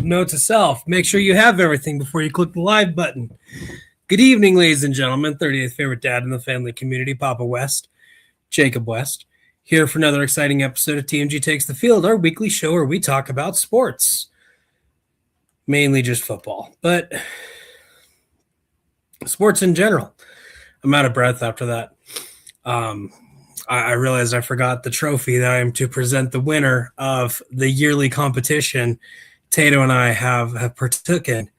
note to self, make sure you have everything before you click the live button. Good evening, ladies and gentlemen. 38th favorite dad in the family community, Papa West, Jacob West, here for another exciting episode of TMG Takes the Field, our weekly show where we talk about sports. Mainly just football, but sports in general. I'm out of breath after that. I realized I forgot the trophy that I am to present the winner of the yearly competition Tato and I have partook in.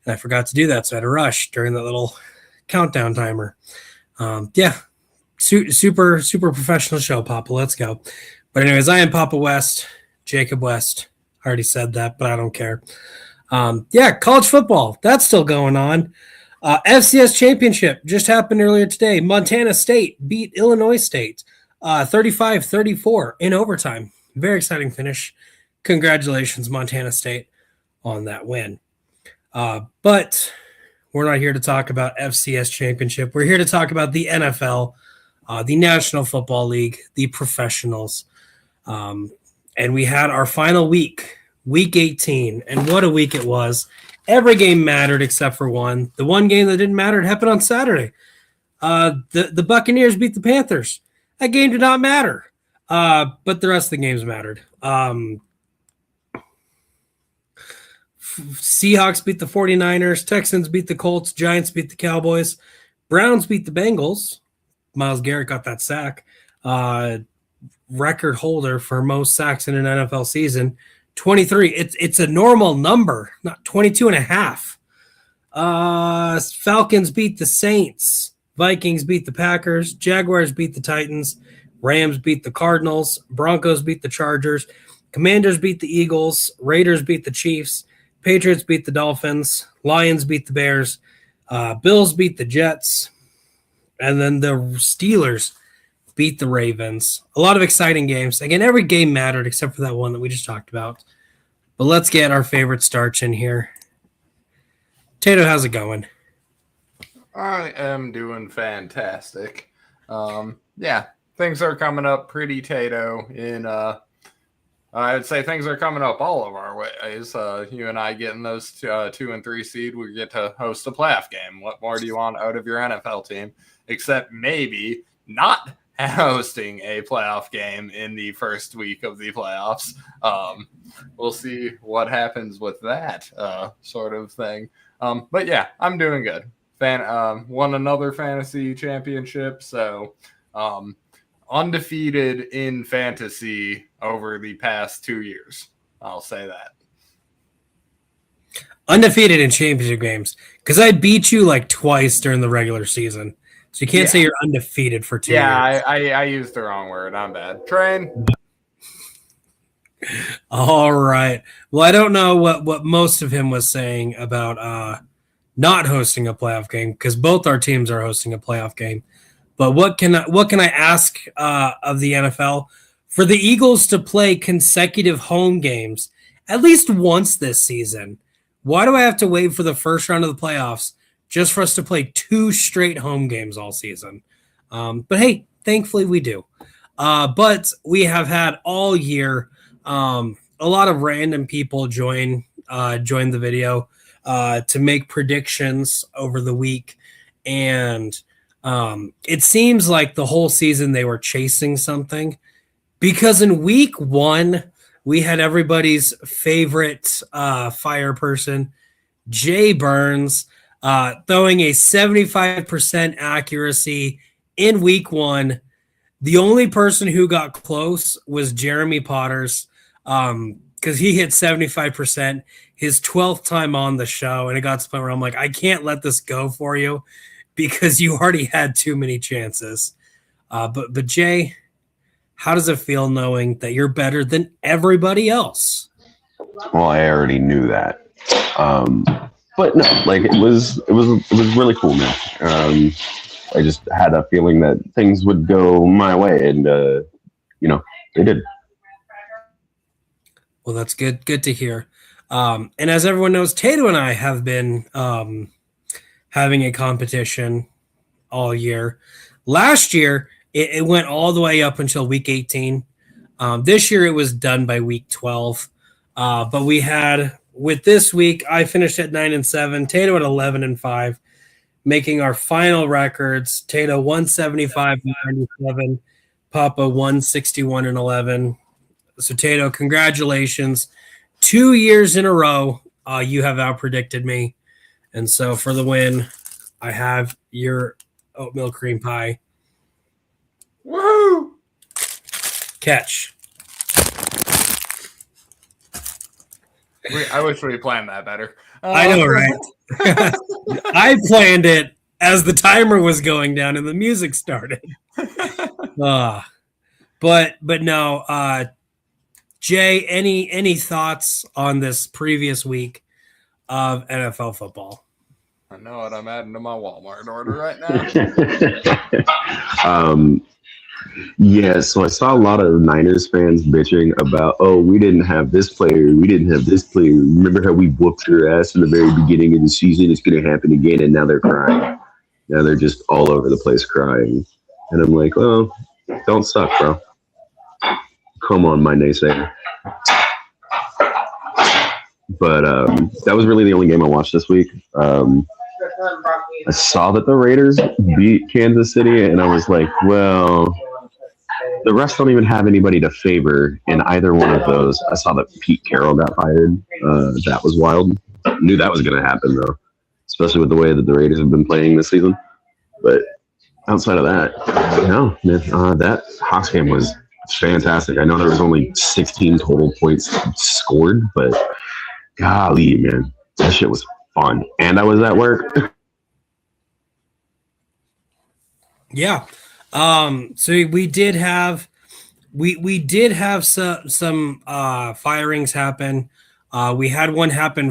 And I forgot to do that, so I had to rush during that little countdown timer. Super professional show, Papa. Let's go. But anyways, I am Papa West, Jacob West. I already said that, but I don't care. College football, that's still going on. FCS championship just happened earlier today. Montana State beat Illinois State 35-34 in overtime. Very exciting finish. Congratulations, Montana State, on that win. But we're not here to talk about FCS championship. We're here to talk about the NFL, the National Football League, the professionals. And we had our final week, week 18, and what a week it was. Every game mattered except for one. The one game that didn't matter, it happened on Saturday. The Buccaneers beat the Panthers. That game did not matter, but the rest of the games mattered. Seahawks beat the 49ers. Texans beat the Colts. Giants beat the Cowboys. Browns beat the Bengals. Myles Garrett got that sack. Record holder for most sacks in an NFL season. 23. It's a normal number, not 22 and a half. Falcons beat the Saints. Vikings beat the Packers. Jaguars beat the Titans. Rams beat the Cardinals. Broncos beat the Chargers. Commanders beat the Eagles. Raiders beat the Chiefs. Patriots beat the Dolphins. Lions beat the Bears. Bills beat the Jets. And then the Steelers beat the Ravens. A lot of exciting games. Again, every game mattered except for that one that we just talked about. But let's get our favorite starch in here. Tato, how's it going? I am doing fantastic. Things are coming up pretty Tato in I would say things are coming up all of our ways. You and I getting those 2 and 3 seed, we get to host a playoff game. What more do you want out of your NFL team? Except maybe not hosting a playoff game in the first week of the playoffs. We'll see what happens with that sort of thing. But yeah, I'm doing good. Won another fantasy championship, so undefeated in fantasy over the past 2 years. I'll say that. Undefeated in championship games, because I beat you like twice during the regular season. So you can't say you're undefeated for 2 years. Yeah, I used the wrong word. I'm bad. Train. All right. Well, I don't know what most of him was saying about not hosting a playoff game, because both our teams are hosting a playoff game. But what can I ask of the NFL? For the Eagles to play consecutive home games at least once this season, why do I have to wait for the first round of the playoffs just for us to play 2 straight home games all season? But hey, thankfully we do. But we have had all year a lot of random people join the video to make predictions over the week. And it seems like the whole season they were chasing something, because in week 1, we had everybody's favorite fire person, Jay Burns, throwing a 75% accuracy in week 1. The only person who got close was Jeremy Potters, because he hit 75%, his 12th time on the show. And it got to the point where I'm like, I can't let this go for you because you already had too many chances. But Jay, how does it feel knowing that you're better than everybody else? Well, I already knew that. But no, like it was really cool, man. I just had a feeling that things would go my way, and they did. Well, that's good. Good to hear. And as everyone knows, Tato and I have been having a competition all year. Last year, it went all the way up until week 18. This year, it was done by week 12. But we had with this week, I finished at 9-7, Tato at 11-5, making our final records. Tato 175-97, Papa 161-11. So Tato, congratulations. 2 years in a row, you have outpredicted me. And so for the win, I have your oatmeal cream pie. Woohoo! Catch. I wish we planned that better. I know, right? I planned it as the timer was going down and the music started. But no, Jay, any thoughts on this previous week of NFL football? I know what I'm adding to my Walmart order right now. Yeah, so I saw a lot of Niners fans bitching about, oh, we didn't have this player, we didn't have this player. Remember how we whooped your ass in the very beginning of the season? It's going to happen again, and now they're crying. Now they're just all over the place crying. And I'm like, oh, don't suck, bro. Come on, my naysayer. But that was really the only game I watched this week. I saw that the Raiders beat Kansas City, and I was like, well, the refs don't even have anybody to favor in either one of those. I saw that Pete Carroll got fired. That was wild. Knew that was going to happen, though, especially with the way that the Raiders have been playing this season. But outside of that, no, man, that Hawks game was fantastic. I know there was only 16 total points scored, but golly, man, that shit was fun. And I was at work. Yeah. So we did have some firings happen. We had one happen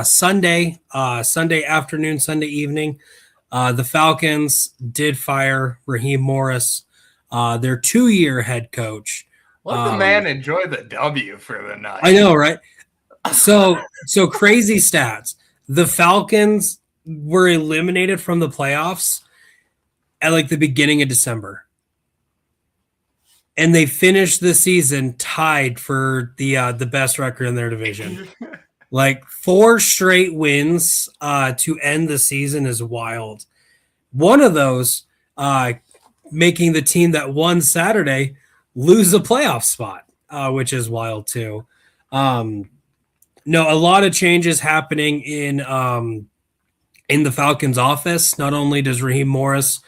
Sunday afternoon, Sunday evening. The Falcons did fire Raheem Morris, their 2-year head coach. Let the man enjoy the W for the night. I know, right? So crazy stats. The Falcons were eliminated from the playoffs at like the beginning of December. And they finished the season tied for the best record in their division. Like 4 straight wins to end the season is wild. One of those making the team that won Saturday lose a playoff spot, which is wild too. No, a lot of changes happening in the Falcons' office. Not only does Raheem Morris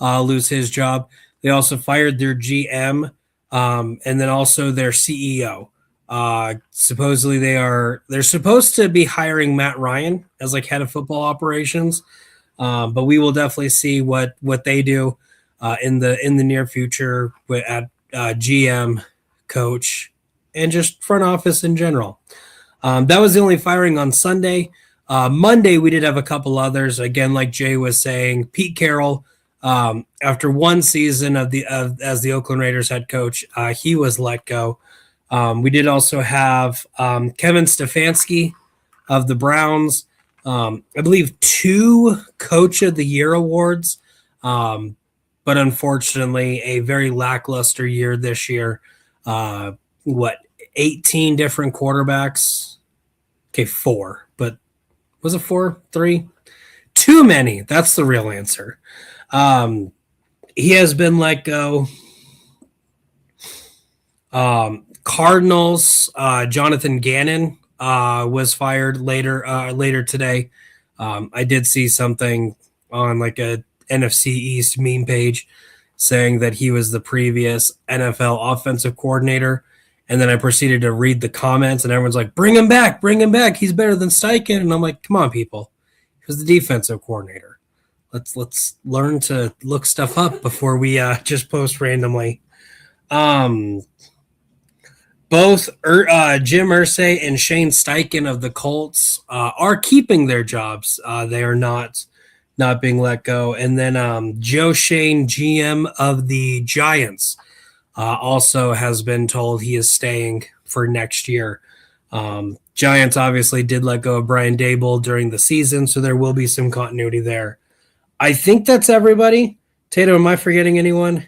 lose his job, they also fired their GM and then also their CEO. Supposedly they're supposed to be hiring Matt Ryan as like head of football operations, but we will definitely see what they do in the near future at GM, coach, and just front office in general. That was the only firing on Sunday. Monday, we did have a couple others. Again, like Jay was saying, Pete Carroll, after one season as the Oakland Raiders head coach, he was let go. We did also have Kevin Stefanski of the Browns. I believe 2 Coach of the Year awards, but unfortunately, a very lackluster year this year. 18 different quarterbacks? Okay, 4, but was it 4? 3? Too many. That's the real answer. He has been let go. Cardinals, Jonathan Gannon was fired later today. I did see something on like a NFC East meme page saying that he was the previous NFL offensive coordinator. And then I proceeded to read the comments, and everyone's like, bring him back. He's better than Steichen. And I'm like, come on, people. He was the defensive coordinator. Let's learn to look stuff up before we just post randomly. Both Jim Irsay and Shane Steichen of the Colts are keeping their jobs. They are not being let go. And then Joe Shane, GM of the Giants, also has been told he is staying for next year. Giants obviously did let go of Brian Dable during the season, so there will be some continuity there. I think that's everybody. Tato, am I forgetting anyone?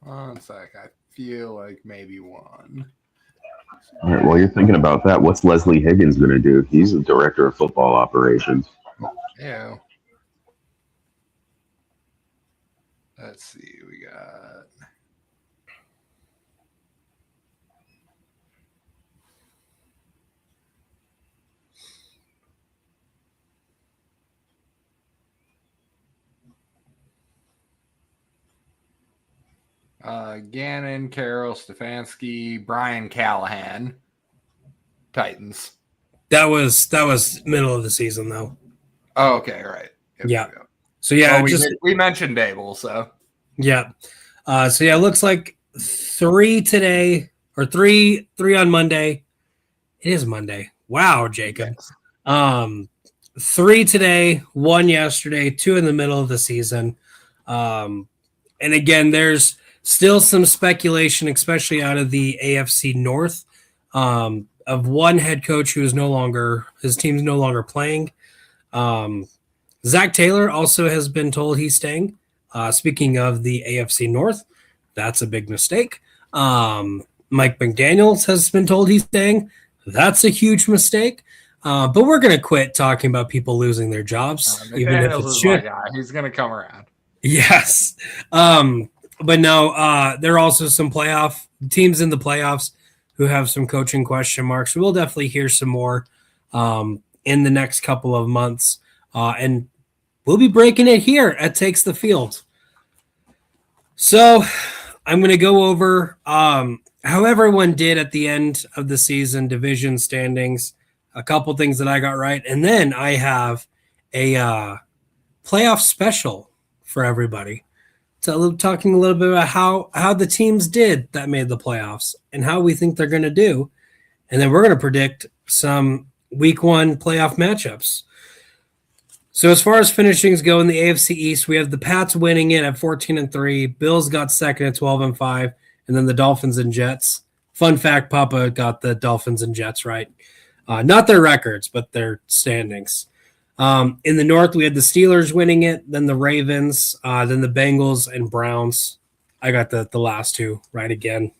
One sec. I feel like maybe one. All right, while you're thinking about that, what's Leslie Higgins going to do? He's the director of football operations. Ew. Let's see. We got. Gannon, Carroll, Stefanski, Brian Callahan, Titans. That was middle of the season though. Oh, okay, right. Yeah. So yeah, well, we mentioned Dable, so yeah. So yeah, it looks like 3 today or three on Monday. It is Monday. Wow, Jacob. Yes. 3 today, 1 yesterday, 2 in the middle of the season. And again, there's still some speculation, especially out of the AFC North, of one head coach who is his team's no longer playing. Zach Taylor also has been told he's staying. Speaking of the AFC North, that's a big mistake. Mike McDaniels has been told he's staying. That's a huge mistake. But we're going to quit talking about people losing their jobs. Even if it's my guy. He's going to come around. Yes. But no, there are also some teams in the playoffs who have some coaching question marks. We'll definitely hear some more in the next couple of months. And we'll be breaking it here at Takes the Field. So I'm going to go over how everyone did at the end of the season, division standings, a couple things that I got right. And then I have a playoff special for everybody. So talking a little bit about how the teams did that made the playoffs and how we think they're going to do. And then we're going to predict some week 1 playoff matchups. So as far as finishings go in the AFC East, we have the Pats winning it at 14-3. Bills got second at 12-5, and then the Dolphins and Jets. Fun fact, Papa got the Dolphins and Jets right. Not their records, but their standings. In the North, we had the Steelers winning it, then the Ravens, then the Bengals and Browns. I got the last two right again.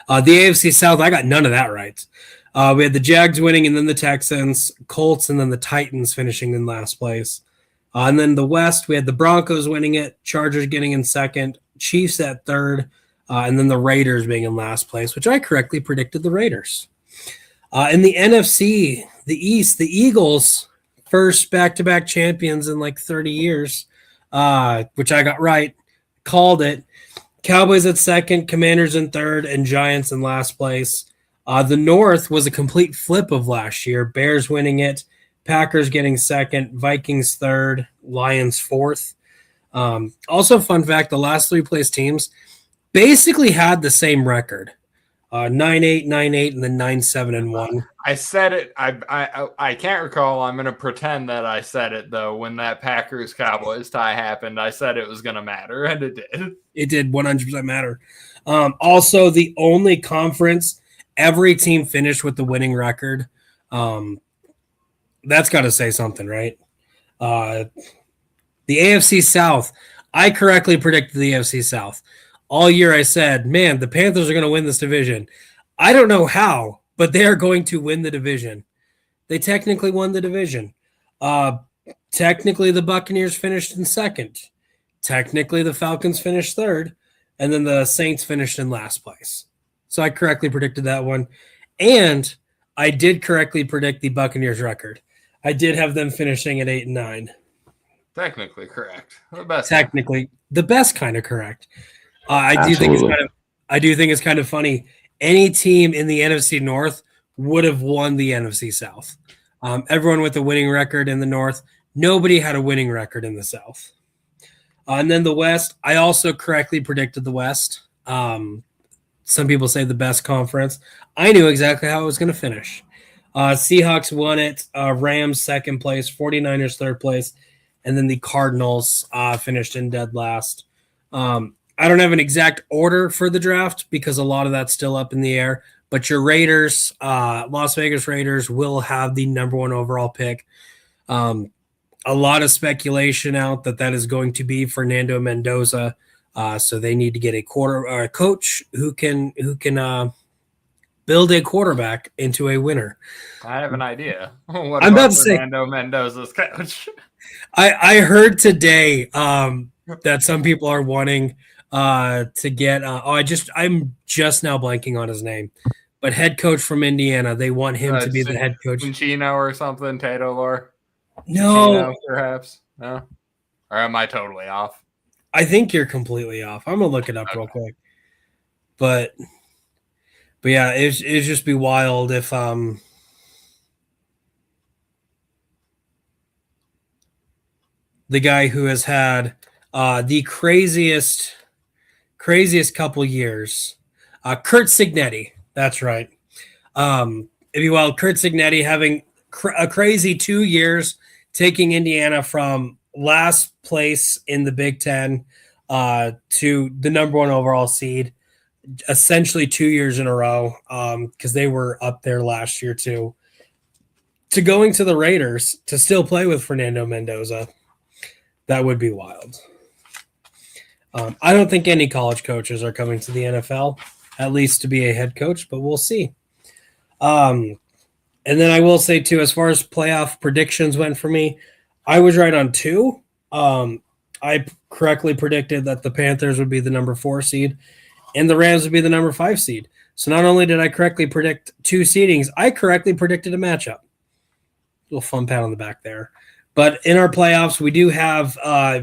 The AFC South, I got none of that right. We had the Jags winning, and then the Texans, Colts, and then the Titans finishing in last place. And then the West, we had the Broncos winning it, Chargers getting in second, Chiefs at third, and then the Raiders being in last place, which I correctly predicted the Raiders. In the NFC, the East, the Eagles, first back-to-back champions in like 30 years, which I got right, called it. Cowboys at second, Commanders in third, and Giants in last place. The North was a complete flip of last year. Bears winning it, Packers getting second, Vikings third, Lions fourth. Also, fun fact, the last 3 place teams basically had the same record. 9-8, 9-8, and then 9-7-1. I said it. I can't recall. I'm going to pretend that I said it, though. When that Packers-Cowboys tie happened, I said it was going to matter, and it did. It did 100% matter. Also, the only conference every team finished with the winning record. That's got to say something, right? The AFC South, I correctly predicted the AFC South. All year I said, man, the Panthers are going to win this division. I don't know how, but they are going to win the division. They technically won the division. Technically, the Buccaneers finished in second. Technically, the Falcons finished third. And then the Saints finished in last place. So I correctly predicted that one. And I did correctly predict the Buccaneers record. I did have them finishing at 8-9. Technically correct. The best kind of correct. I do think it's kind of funny. Any team in the NFC North would have won the NFC South. Everyone with a winning record in the North. Nobody had a winning record in the South. And then the West, I also correctly predicted the West. Some people say the best conference. I knew exactly how it was going to finish. Seahawks won it. Rams second place. 49ers third place. And then the Cardinals finished in dead last. I don't have an exact order for the draft because a lot of that's still up in the air. But your Raiders, Las Vegas Raiders, will have the number 1 overall pick. A lot of speculation out that is going to be Fernando Mendoza. So they need to get a coach who can build a quarterback into a winner. I have an idea. What I'm about about to say- Fernando Mendoza's coach? I heard today that some people are wanting to get. I'm just now blanking on his name, but head coach from Indiana. They want him to be the head coach. Chino or something. Tato Lore. No, Chino, perhaps. No. Or am I totally off? I think you're completely off. I'm gonna look it up real quick. But yeah, it'd just be wild if the guy who has had the craziest couple years, Kurt Signetti. That's right. It'd be wild. Kurt Signetti having a crazy 2 years, taking Indiana from last place in the Big Ten to the number 1 overall seed, essentially 2 years in a row, because they were up there last year too, to going to the Raiders to still play with Fernando Mendoza. That would be wild. I don't think any college coaches are coming to the NFL, at least to be a head coach, but we'll see. And then I will say, too, as far as playoff predictions went for me, I was right on 2. I correctly predicted that the Panthers would be the number 4 seed and the Rams would be the number 5 seed. So not only did I correctly predict 2 seedings, I correctly predicted a matchup. Little fun pat on the back there. But in our playoffs, we do have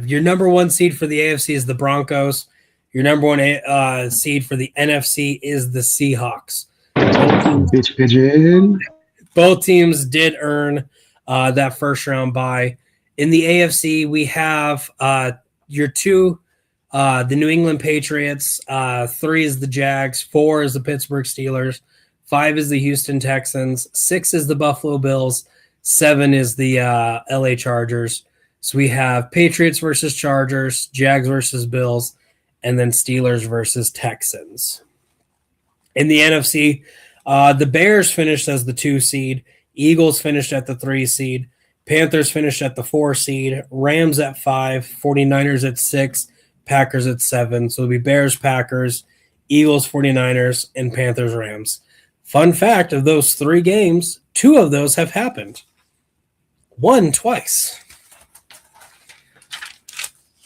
your number 1 seed for the AFC is the Broncos. Your number 1 seed for the NFC is the Seahawks. Bitch pigeon. Both teams did earn that first round bye. In the AFC, we have your 2, the New England Patriots. 3 is the Jags. 4 is the Pittsburgh Steelers. 5 is the Houston Texans. 6 is the Buffalo Bills. 7 is the LA Chargers. So we have Patriots versus Chargers, Jags versus Bills, and then Steelers versus Texans. In the NFC, the Bears finished as the 2 seed, Eagles finished at the 3 seed, Panthers finished at the 4 seed, Rams at 5, 49ers at 6, Packers at 7. So it'll be Bears, Packers, Eagles, 49ers, and Panthers, Rams. Fun fact, of those 3 games, 2 of those have happened. 1 twice.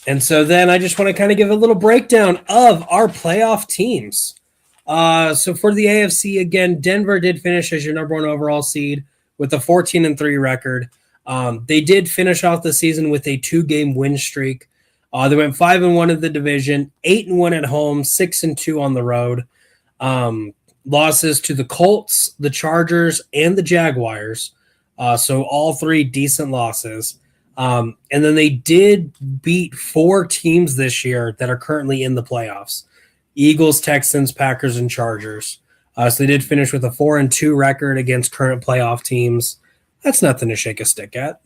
And so then I just want to kind of give a little breakdown of our playoff teams. So for the AFC, again, Denver did finish as your number 1 overall seed with a 14-3 record. They did finish off the season with a 2-game win streak. They went 5-1 in the division, 8-1 at home, 6-2 on the road. Losses to the Colts, the Chargers, and the Jaguars. So all 3 decent losses. And then they did beat 4 teams this year that are currently in the playoffs. Eagles, Texans, Packers, and Chargers. So they did finish with a 4-2 record against current playoff teams. That's nothing to shake a stick at.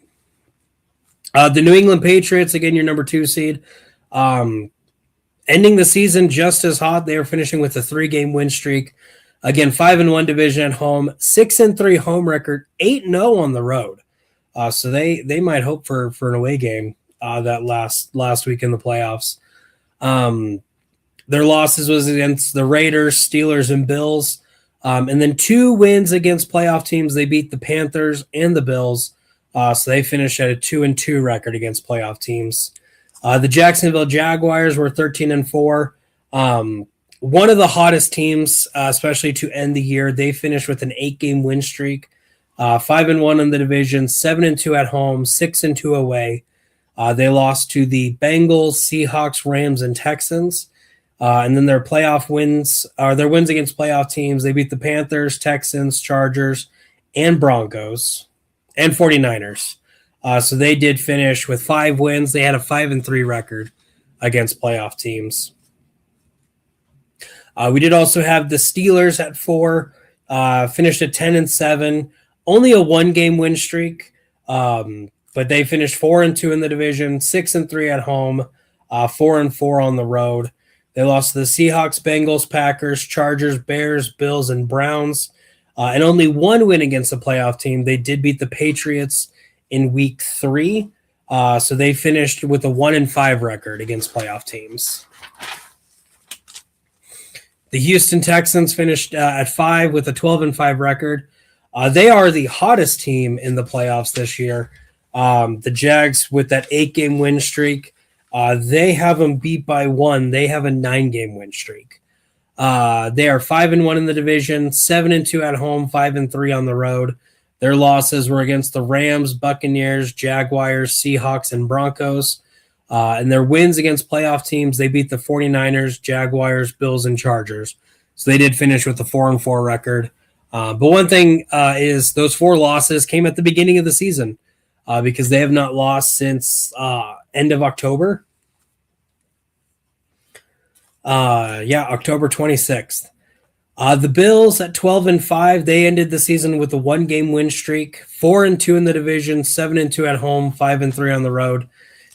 The New England Patriots, again, your number 2 seed. Ending the season just as hot. They were finishing with a 3-game win streak. Again, 5-1 division at home, 6-3 home record, 8-0 on the road. So they might hope for an away game that last week in the playoffs. Their losses was against the Raiders, Steelers, and Bills. And then 2 wins against playoff teams. They beat the Panthers and the Bills. So they finished at a 2-2 record against playoff teams. The Jacksonville Jaguars were 13-4. One of the hottest teams, especially to end the year. They finished with an 8-game win streak, 5-1 in the division, 7-2 at home, 6-2 away. They lost to the Bengals, Seahawks, Rams, and Texans. And then their playoff wins, or their wins against playoff teams, they beat the Panthers, Texans, Chargers, and Broncos, and 49ers. So they did finish with 5 wins. They had a 5-3 record against playoff teams. We did also have the Steelers at 4, finished at 10-7, only a 1-game win streak, but they finished 4-2 in the division, 6-3 at home, 4-4 on the road. They lost to the Seahawks, Bengals, Packers, Chargers, Bears, Bills, and Browns, and only 1 win against a playoff team. They did beat the Patriots in week 3, so they finished with a 1-5 record against playoff teams. The Houston Texans finished at 5 with a 12-5 record. They are the hottest team in the playoffs this year. The Jags with that 8-game win streak, they have them beat by 1. They have a 9-game win streak. They are 5-1 in the division, 7-2 at home, 5-3 on the road. Their losses were against the Rams, Buccaneers, Jaguars, Seahawks, and Broncos. And their wins against playoff teams, they beat the 49ers, Jaguars, Bills, and Chargers. So they did finish with a 4-4 record. But one thing is those 4 losses came at the beginning of the season because they have not lost since end of October. October 26th. The Bills at 12-5, they ended the season with a 1-game win streak, 4-2 in the division, 7-2 at home, 5-3 on the road.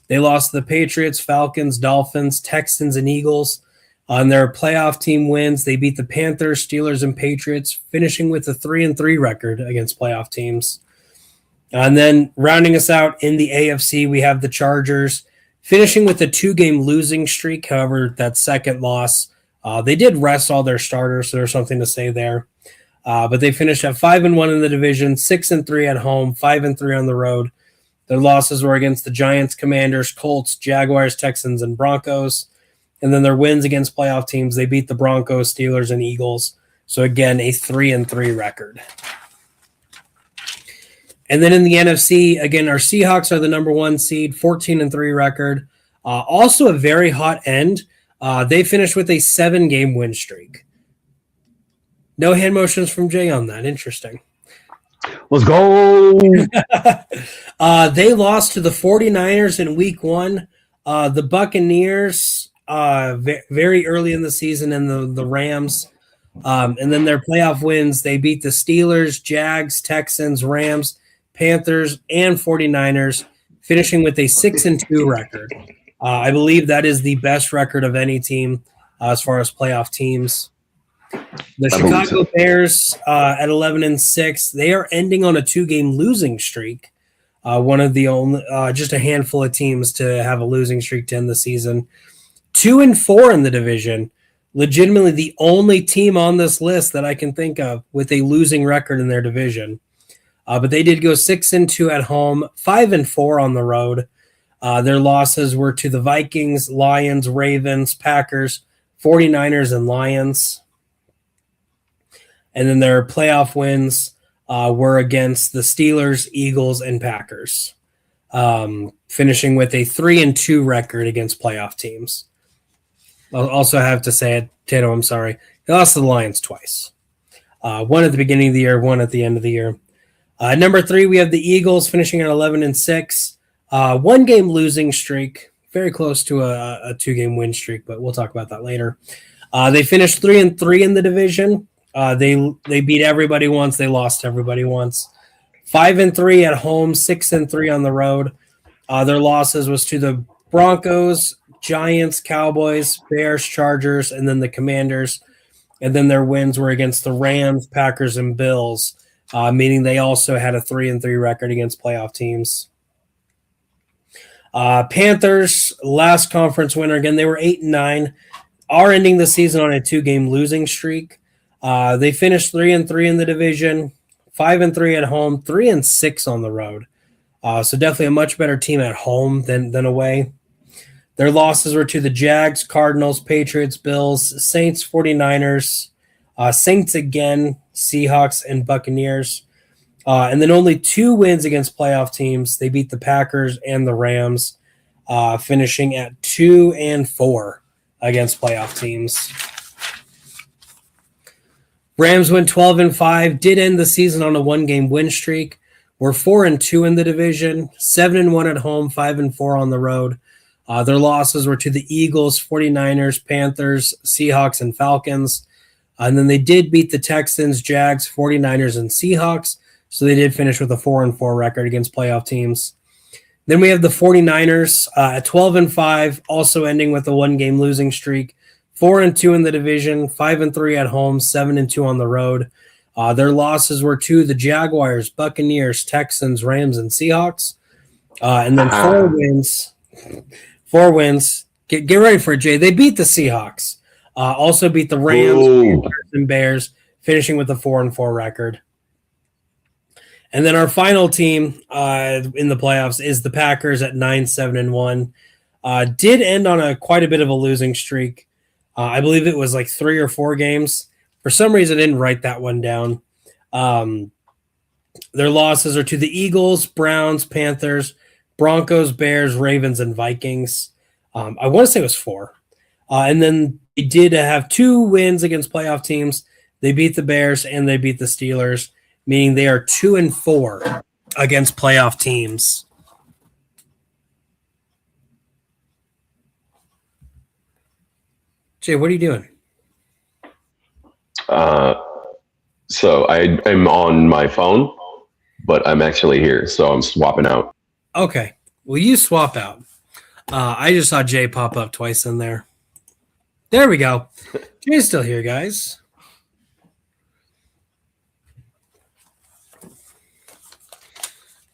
They lost to the Patriots, Falcons, Dolphins, Texans, and Eagles. On their playoff team wins, they beat the Panthers, Steelers, and Patriots, finishing with a 3-3 record against playoff teams. And then rounding us out in the AFC, we have the Chargers, finishing with a 2-game losing streak. However, that second loss, they did rest all their starters, so there's something to say there. But they finished at 5-1 in the division, 6-3 at home, 5-3 on the road. Their losses were against the Giants, Commanders, Colts, Jaguars, Texans, and Broncos. And then their wins against playoff teams, they beat the Broncos, Steelers, and Eagles. So again, a 3-3 record. And then in the NFC, again, our Seahawks are the number 1 seed, 14-3 record. Also a very hot end. They finished with a 7-game win streak. No hand motions from Jay on that. Interesting. Let's go. They lost to the 49ers in week 1. The Buccaneers very early in the season, and the Rams. And then their playoff wins, they beat the Steelers, Jags, Texans, Rams, Panthers, and 49ers, finishing with a 6-2 record. I believe that is the best record of any team as far as playoff teams. The Chicago Bears at 11-6, they are ending on a 2-game losing streak. One of the only, just a handful of teams to have a losing streak to end the season. 2-4 in the division. Legitimately the only team on this list that I can think of with a losing record in their division. But they did go 6-2 at home, 5-4 on the road. Their losses were to the Vikings, Lions, Ravens, Packers, 49ers, and Lions. And then their playoff wins were against the Steelers, Eagles, and Packers, finishing with a 3-2 record against playoff teams. I'll also have to say it, Tato, I'm sorry. They lost to the Lions twice. One at the beginning of the year, one at the end of the year. Number 3, we have the Eagles finishing at 11-6. 1-game losing streak, very close to a 2-game win streak, but we'll talk about that later. They finished 3-3 in the division. They beat everybody once. They lost to everybody once. 5-3 at home, 6-3 on the road. Their losses was to the Broncos, Giants, Cowboys, Bears, Chargers, and then the Commanders. And then their wins were against the Rams, Packers, and Bills, meaning they also had a 3-3 record against playoff teams. Panthers, last conference winner. Again, they were 8-9, are ending the season on a 2-game losing streak. They finished 3-3 in the division, 5-3 at home, 3-6 on the road. So definitely a much better team at home than away. Their losses were to the Jags, Cardinals, Patriots, Bills, Saints, 49ers, Saints again, Seahawks, and Buccaneers. And then only 2 wins against playoff teams. They beat the Packers and the Rams, finishing at 2-4 against playoff teams. Rams went 12-5, did end the season on a 1-game win streak. We're 4-2 in the division, 7-1 at home, 5-4 on the road. Their losses were to the Eagles, 49ers, Panthers, Seahawks, and Falcons. And then they did beat the Texans, Jags, 49ers, and Seahawks. So they did finish with a 4-4 record against playoff teams. Then we have the 49ers at 12-5, also ending with a 1-game losing streak. 4-2 in the division, 5-3 at home, 7-2 on the road. Their losses were to the Jaguars, Buccaneers, Texans, Rams, and Seahawks. And then 4 wins. 4 wins. Get ready for it, Jay. They beat the Seahawks. Also beat the Rams, Ooh. Panthers, and Bears, finishing with a 4-4 record. And then our final team in the playoffs is the Packers at 9-7-1. Did end on quite a bit of a losing streak. I believe it was like 3 or 4 games. For some reason, I didn't write that one down. Their losses are to the Eagles, Browns, Panthers, Broncos, Bears, Ravens, and Vikings. I want to say it was 4. And then they did have 2 wins against playoff teams. They beat the Bears and they beat the Steelers, meaning they are 2-4 against playoff teams. Jay, what are you doing? So I'm on my phone, but I'm actually here, so I'm swapping out. Okay. Well, you swap out. I just saw Jay pop up twice in there. There we go. Jay's still here, guys.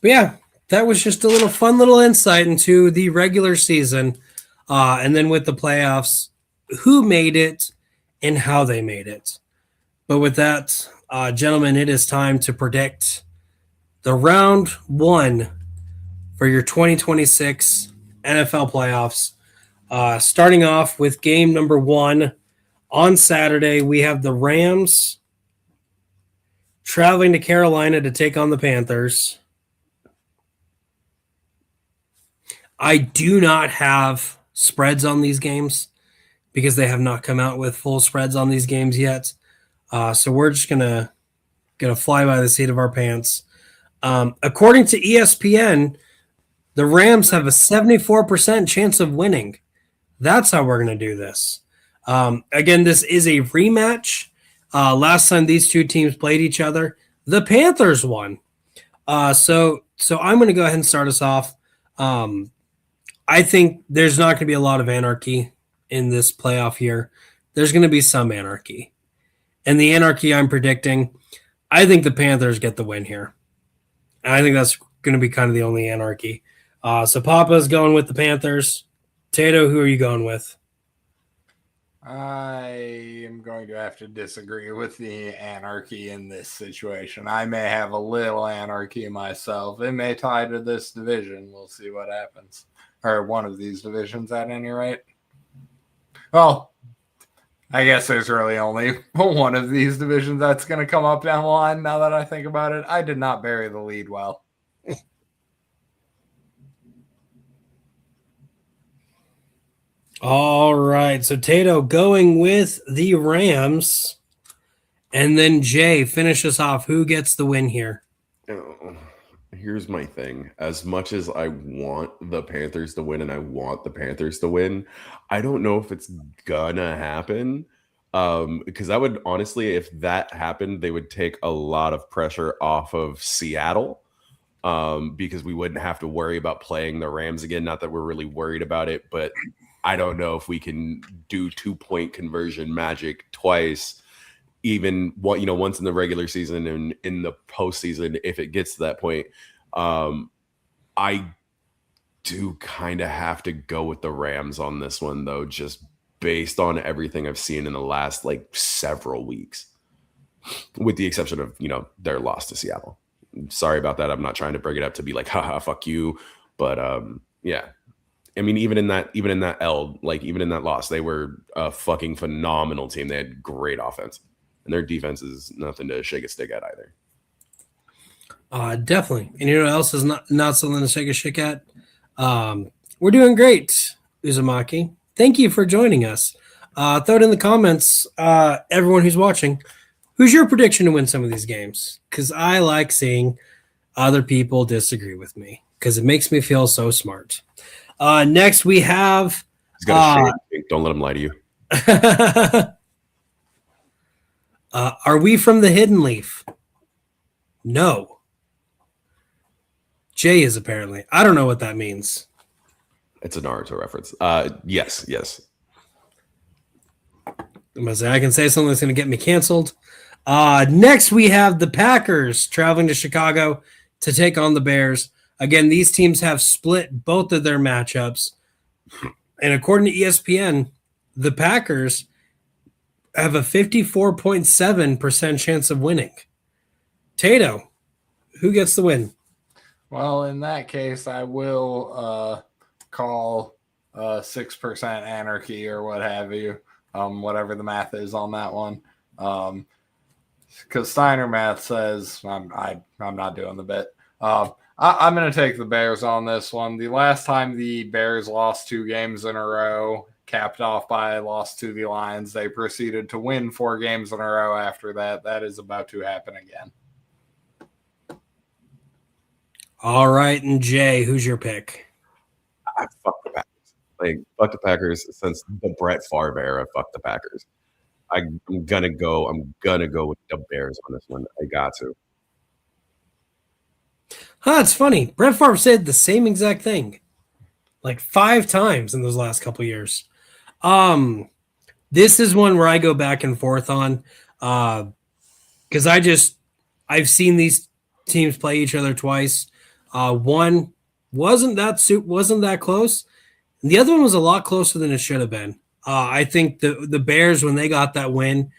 But yeah, that was just a little fun little insight into the regular season. And then with the playoffs, who made it and how they made it. But with that, gentlemen, it is time to predict the round 1 for your 2026 NFL playoffs. Starting off with game number 1 on Saturday, we have the Rams traveling to Carolina to take on the Panthers. I do not have spreads on these games because they have not come out with full spreads on these games yet. So we're just gonna fly by the seat of our pants. According to ESPN, the Rams have a 74% chance of winning. That's how we're going to do this. Again, this is a rematch. Last time these two teams played each other, the Panthers won. So I'm going to go ahead and start us off. I think there's not going to be a lot of anarchy in this playoff year. There's going to be some anarchy. And the anarchy I'm predicting, I think the Panthers get the win here. And I think that's going to be kind of the only anarchy. So Papa's going with the Panthers. Tato, who are you going with? I am going to have to disagree with the anarchy in this situation. I may have a little anarchy myself. It may tie to this division. We'll see what happens. Or one of these divisions at any rate. Well, I guess there's really only one of these divisions that's going to come up down the line now that I think about it. I did not bury the lead well. All right. So Tato going with the Rams. And then Jay, finish us off. Who gets the win here? Oh, here's my thing. As much as I want the Panthers to win and I want the Panthers to win, I don't know if it's gonna happen. Because I would honestly, if that happened, they would take a lot of pressure off of Seattle. Because we wouldn't have to worry about playing the Rams again. Not that we're really worried about it, but I don't know if we can do 2-point conversion magic twice, even once in the regular season and in the postseason, if it gets to that point. I do kind of have to go with the Rams on this one, though, just based on everything I've seen in the last several weeks, with the exception of, their loss to Seattle. Sorry about that. I'm not trying to bring it up to be like, haha, fuck you. But yeah. I mean, even in that loss, they were a fucking phenomenal team. They had great offense, and their defense is nothing to shake a stick at either. Definitely. And you know what else is not something to shake a stick at? We're doing great, Uzumaki. Thank you for joining us. Throw it in the comments, everyone who's watching. Who's your prediction to win some of these games? Because I like seeing other people disagree with me because it makes me feel so smart. Next, we have... He's got a shade. Don't let him lie to you. Are we from the Hidden Leaf? No. Jay is apparently. I don't know what that means. It's a Naruto reference. Yes. I'm gonna say I can say something that's going to get me canceled. Next, we have the Packers traveling to Chicago to take on the Bears. Again, these teams have split both of their matchups. And according to ESPN, the Packers have a 54.7% chance of winning. Tato, who gets the win? Well, in that case, I will call 6% anarchy or what have you, whatever the math is on that one. Because Steiner math says I'm not doing the bit. I'm going to take the Bears on this one. The last time the Bears lost 2 games in a row, capped off by a loss to the Lions, they proceeded to win 4 games in a row after that. That is about to happen again. All right, and Jay, who's your pick? I fuck the Packers. Like, fuck the Packers since the Brett Favre era. Fuck the Packers. I'm gonna go with the Bears on this one. I got to. It's funny. Brett Favre said the same exact thing like 5 times in those last couple years. This is one where I go back and forth on because I've seen these teams play each other twice. One wasn't that close. And the other one was a lot closer than it should have been. I think the Bears, when they got that win,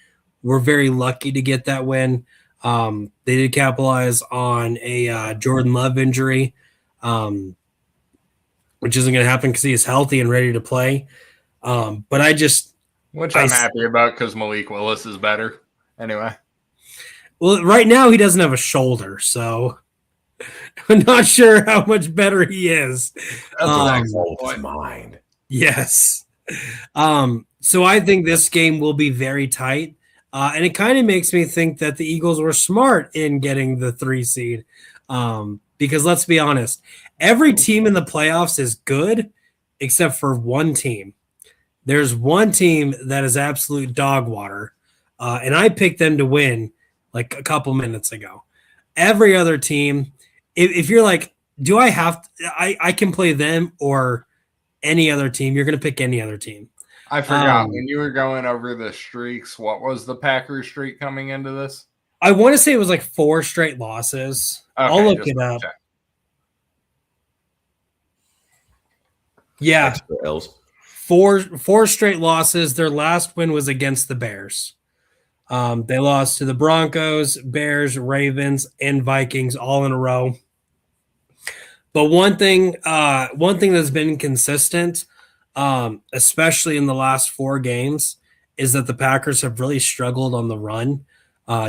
were very lucky to get that win. They did capitalize on a Jordan Love injury, which isn't going to happen because he is healthy and ready to play. But I'm happy about because Malik Willis is better. Anyway. Well, right now he doesn't have a shoulder, so I'm not sure how much better he is. That's his mind. Yes. So I think this game will be very tight. And it kind of makes me think that the Eagles were smart in getting the 3 seed. Because let's be honest, every team in the playoffs is good except for one team. There's one team that is absolute dog water. And I picked them to win like a couple minutes ago. Every other team, if you're like, do I have to, I can play them or any other team, you're going to pick any other team. I forgot when you were going over the streaks, what was the Packers streak coming into this? I want to say it was like 4 straight losses. Okay, I'll look it up. Check. Yeah. Extra L's. 4 straight losses. Their last win was against the Bears. They lost to the Broncos, Bears, Ravens, and Vikings all in a row. But one thing that's been consistent, especially in the last 4 games, is that the Packers have really struggled on the run.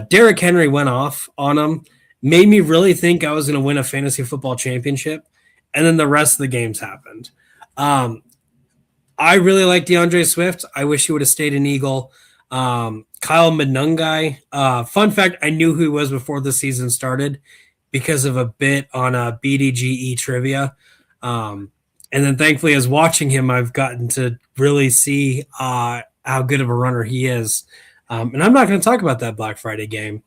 Derrick Henry went off on them, made me really think I was going to win a fantasy football championship, and then the rest of the games happened. I really like DeAndre Swift. I wish he would have stayed an Eagle. Kyle Monangai. Fun fact, I knew who he was before the season started because of a bit on a BDGE trivia. And then thankfully, as watching him, I've gotten to really see how good of a runner he is. And I'm not going to talk about that Black Friday game.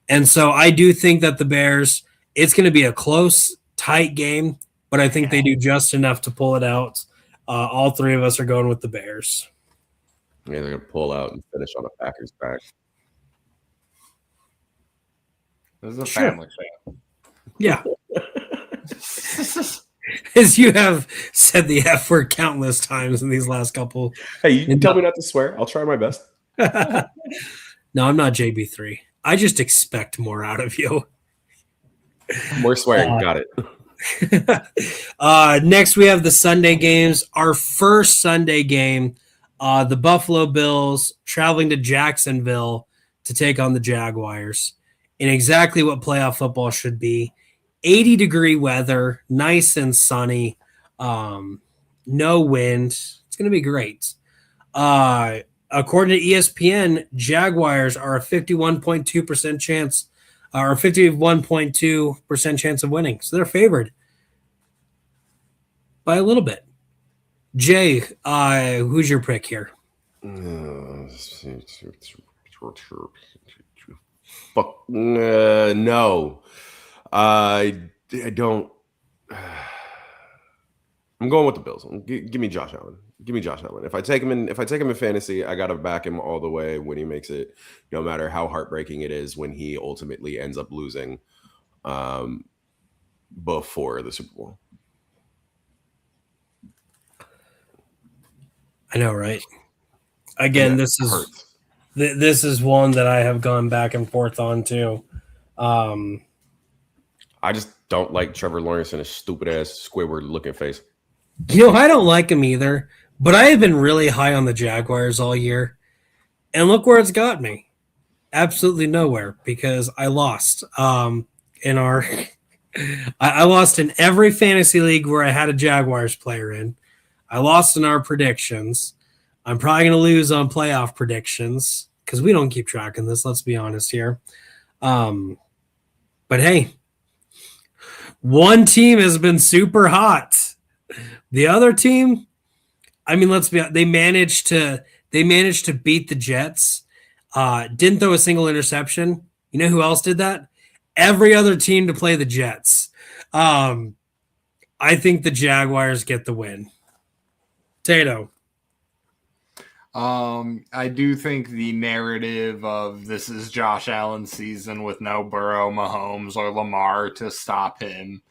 And so I do think that the Bears, it's going to be a close, tight game, but I think they do just enough to pull it out. All 3 of us are going with the Bears. Yeah, they're going to pull out and finish on a Packers back. This is a family show. Yeah. As you have said the F word countless times in these last couple. Hey, you can tell me not to swear. I'll try my best. No, I'm not JB3. I just expect more out of you. More swearing. Got it. Next, we have the Sunday games. Our first Sunday game, the Buffalo Bills traveling to Jacksonville to take on the Jaguars in exactly what playoff football should be. 80-degree weather, nice and sunny, no wind. It's going to be great. According to ESPN, Jaguars are a 51.2% chance, or 51.2% chance of winning. So they're favored by a little bit. Jay, who's your pick here? Fuck no. I don't. I'm going with the Bills. Give me Josh Allen. Give me Josh Allen. If I take him in fantasy, I gotta back him all the way when he makes it, no matter how heartbreaking it is when he ultimately ends up losing before the Super Bowl. I know, right? Again, this is hurts. This is one that I have gone back and forth on too. I just don't like Trevor Lawrence and his stupid ass Squidward looking face. I don't like him either, but I have been really high on the Jaguars all year. And look where it's got me. Absolutely nowhere because I lost in our I lost in every fantasy league where I had a Jaguars player in. I lost in our predictions. I'm probably going to lose on playoff predictions because we don't keep track of this. Let's be honest here. But hey, one team has been super hot. The other team, I mean, let's be honest, they managed to beat the Jets. Didn't throw a single interception. You know who else did that? Every other team to play the Jets. I think the Jaguars get the win. Tato. I do think the narrative of this is Josh Allen's season with no Burrow, Mahomes, or Lamar to stop him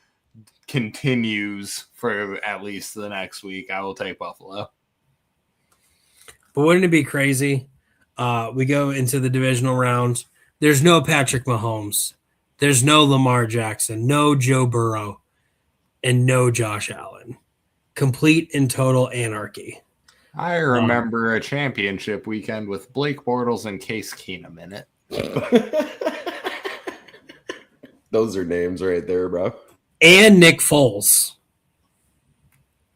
continues for at least the next week. I will take Buffalo. But wouldn't it be crazy? We go into the divisional round. There's no Patrick Mahomes. There's no Lamar Jackson, no Joe Burrow, and no Josh Allen. Complete and total anarchy. I remember a championship weekend with Blake Bortles and Case Keenum in it. Those are names right there, bro. And Nick Foles.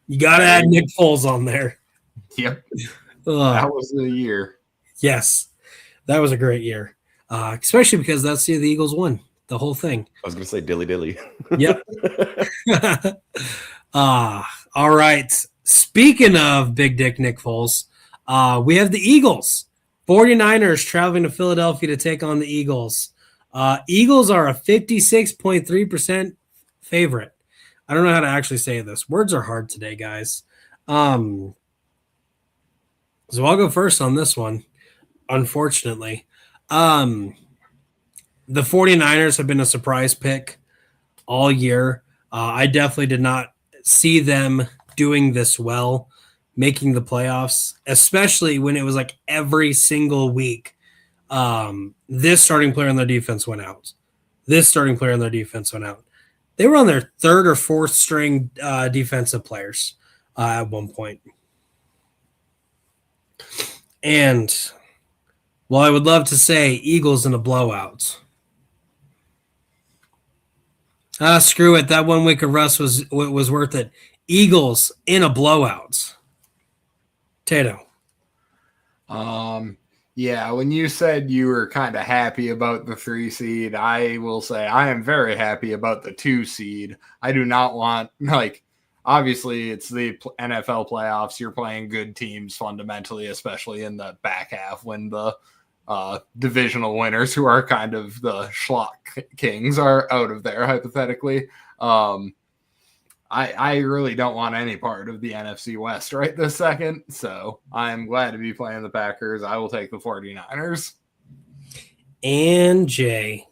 You got to add Nick Foles on there. Yep. That was the year. Yes. That was a great year. Especially because that's the year the Eagles won the whole thing. I was going to say dilly. Yep. All right. Speaking of Big Dick Nick Foles, we have the Eagles. 49ers traveling to Philadelphia to take on the Eagles. Eagles are a 56.3% favorite. I don't know how to actually say this. Words are hard today, guys. So I'll go first on this one, unfortunately. The 49ers have been a surprise pick all year. I definitely did not see them doing this well, making the playoffs, especially when it was like every single week. This starting player on their defense went out. This starting player on their defense went out. They were on their third or fourth string defensive players at one point. And while I would love to say Eagles in a blowout, screw it. That 1 week of rust was worth it. Eagles in a blowout. Tato. Yeah, when you said you were kind of happy about the 3 seed, I will say I am very happy about the 2 seed. I do not want, obviously it's the NFL playoffs. You're playing good teams fundamentally, especially in the back half when the divisional winners, who are kind of the schlock kings, are out of there, hypothetically. I really don't want any part of the NFC West right this second, so I'm glad to be playing the Packers. I will take the 49ers. And Jay.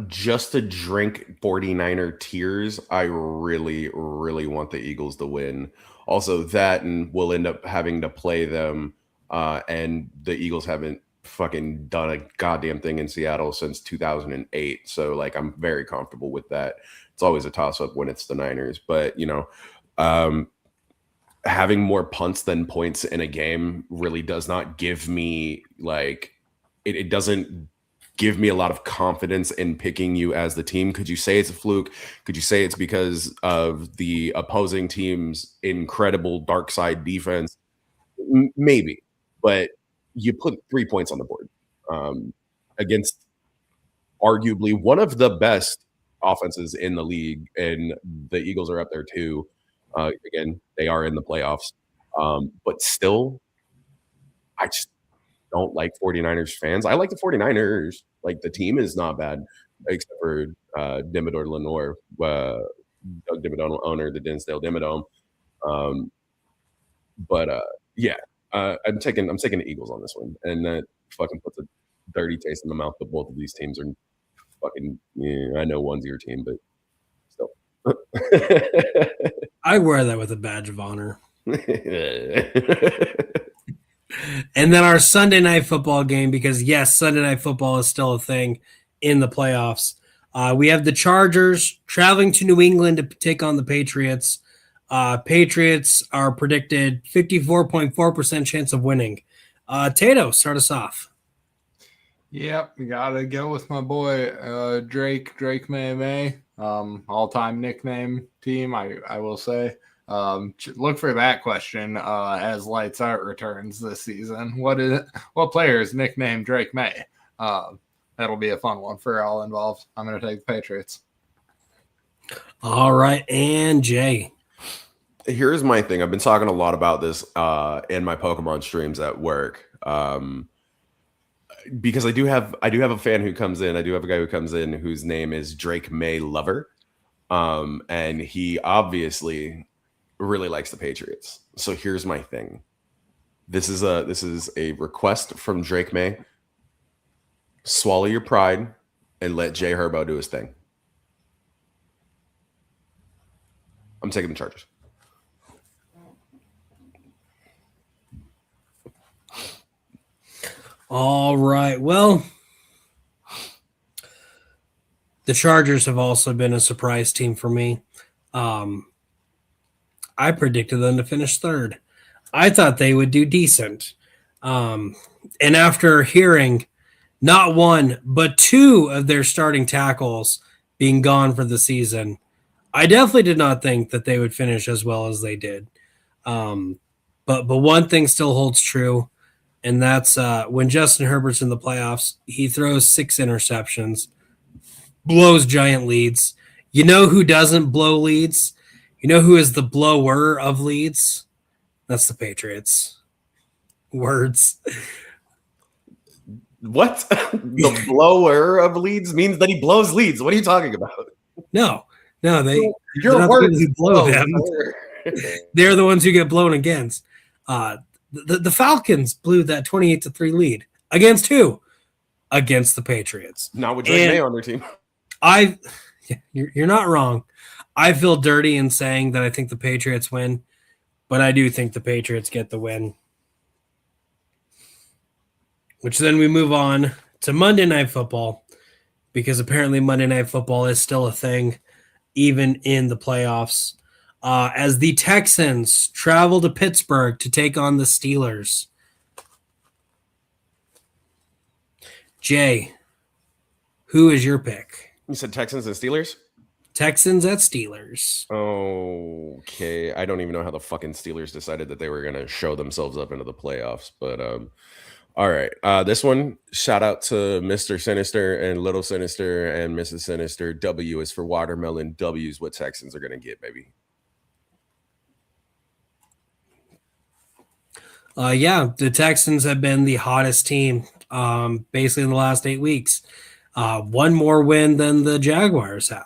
Just to drink 49er tears, I really, really want the Eagles to win. Also, that, and we'll end up having to play them, and the Eagles haven't fucking done a goddamn thing in Seattle since 2008, so I'm very comfortable with that. It's always a toss-up when it's the Niners, but having more punts than points in a game really does not give me it doesn't give me a lot of confidence in picking you as the team. Could you say it's a fluke? Could you say it's because of the opposing team's incredible dark side defense? Maybe, but you put 3 points on the board against arguably one of the best offenses in the league, and the Eagles are up there too. Again, they are in the playoffs, but still, I just don't like 49ers fans. I like the 49ers. The team is not bad, except for Dimmador Lenore, Doug Dimmadome, owner, the Dinsdale Dimmadome. Yeah, I'm taking the Eagles on this one, and that fucking puts a dirty taste in the mouth. But both of these teams are fucking. Yeah, I know one's your team, but still. I wear that with a badge of honor. And then our Sunday night football game, because yes, Sunday night football is still a thing in the playoffs. We have the Chargers traveling to New England to take on the Patriots. Patriots are predicted 54.4% chance of winning. Tato, start us off. Yep, gotta go with my boy Drake May. All-time nickname team, I will say. Look for that question as Lights Out returns this season. What player is nicknamed Drake May? That'll be a fun one for all involved. I'm going to take the Patriots. All right, and Jay. Here's my thing. I've been talking a lot about this in my Pokemon streams at work. Because I do have a fan who comes in. I do have a guy who comes in whose name is Drake May Lover. And he obviously really likes the Patriots. So here's my thing. This is a request from Drake May. Swallow your pride and let Jay Herbo do his thing. I'm taking the Chargers. All right. Well, the Chargers have also been a surprise team for me. I predicted them to finish third. I thought they would do decent. And after hearing not one, but two of their starting tackles being gone for the season, I definitely did not think that they would finish as well as they did. But one thing still holds true, and that's when Justin Herbert's in the playoffs, he throws 6 interceptions, blows giant leads. You know who doesn't blow leads? You know who is the blower of leads? That's the Patriots. Words. What? The blower of leads means that he blows leads. What are you talking about? No, they're Your not words the ones who blow them. They're the ones who get blown against. The Falcons blew that 28-3 lead. Against who? Against the Patriots. Not with Drake May on their team. You're not wrong. I feel dirty in saying that I think the Patriots win, but I do think the Patriots get the win. Which then we move on to Monday Night Football, because apparently Monday Night Football is still a thing, even in the playoffs. As the Texans travel to Pittsburgh to take on the Steelers. Jay, who is your pick? You said Texans and Steelers? Texans at Steelers. Okay. I don't even know how the fucking Steelers decided that they were going to show themselves up into the playoffs. But all right. This one, shout out to Mr. Sinister and Little Sinister and Mrs. Sinister. W is for watermelon. W is what Texans are going to get, baby. The Texans have been the hottest team basically in the last 8 weeks. One more win than the Jaguars have.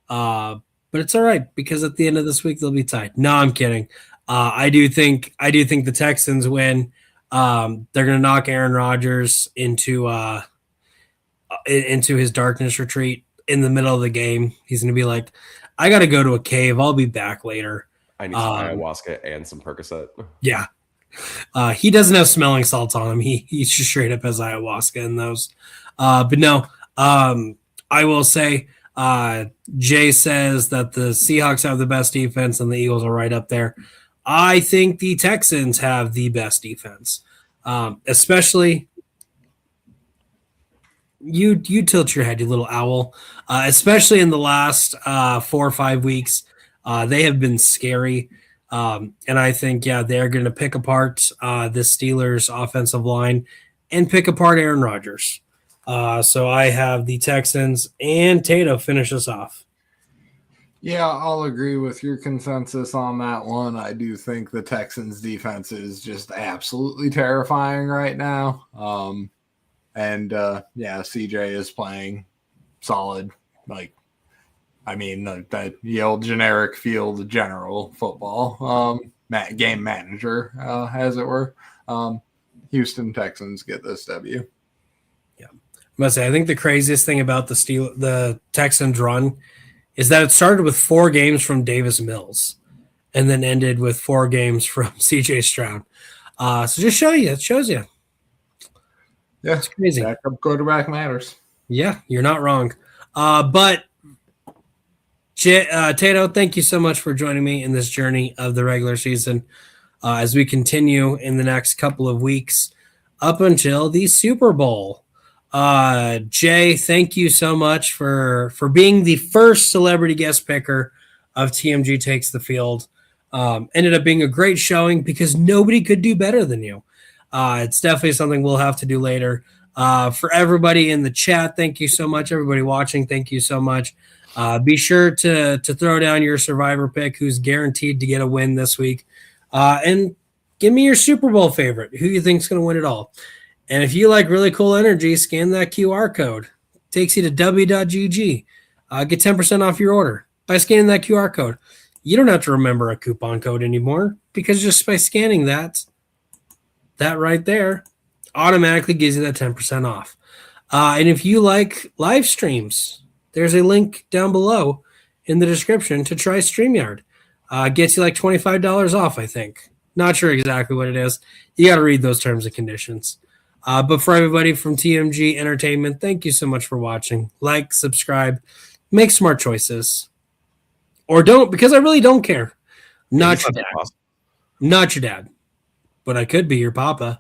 But it's all right, because at the end of this week they'll be tied. No, I'm kidding. I do think the Texans win. They're going to knock Aaron Rodgers into his darkness retreat in the middle of the game. He's going to be like, I got to go to a cave. I'll be back later. I need some ayahuasca and some Percocet. Yeah. He doesn't have smelling salts on him. He just straight up has ayahuasca in those. But no, I will say, Jay says that the Seahawks have the best defense and the Eagles are right up there. I think the Texans have the best defense, especially you tilt your head, you little owl, especially in the last 4 or 5 weeks. They have been scary. And I think, they're going to pick apart the Steelers offensive line and pick apart Aaron Rodgers. So I have the Texans, and Tato finish us off. Yeah, I'll agree with your consensus on that one. I do think the Texans defense is just absolutely terrifying right now. CJ is playing solid. The old generic field general football, game manager, as it were. Houston Texans get this W. Yeah, I must say, I think the craziest thing about the Texans run is that it started with 4 games from Davis Mills and then ended with 4 games from CJ Stroud. So just it shows you. Yeah, It's crazy. backup quarterback matters. Yeah, you're not wrong. But Tato, thank you so much for joining me in this journey of the regular season as we continue in the next couple of weeks up until the Super Bowl. Jay, thank you so much for being the first celebrity guest picker of TMG Takes the Field. Ended up being a great showing because nobody could do better than you. It's definitely something we'll have to do later. For everybody in the chat, thank you so much. Everybody watching, thank you so much. Be sure to throw down your survivor pick who's guaranteed to get a win this week. And give me your Super Bowl favorite. Who you think is going to win it all? And if you like really cool energy, scan that QR code. Takes you to w.gg. Get 10% off your order by scanning that QR code. You don't have to remember a coupon code anymore because just by scanning that right there automatically gives you that 10% off. And if you like live streams, there's a link down below in the description to try StreamYard. Gets you like $25 off, I think. Not sure exactly what it is. You got to read those terms and conditions. But for everybody from TMG Entertainment, thank you so much for watching. Like, subscribe, make smart choices. Or don't, because I really don't care. Not your dad. Not your dad. But I could be your papa.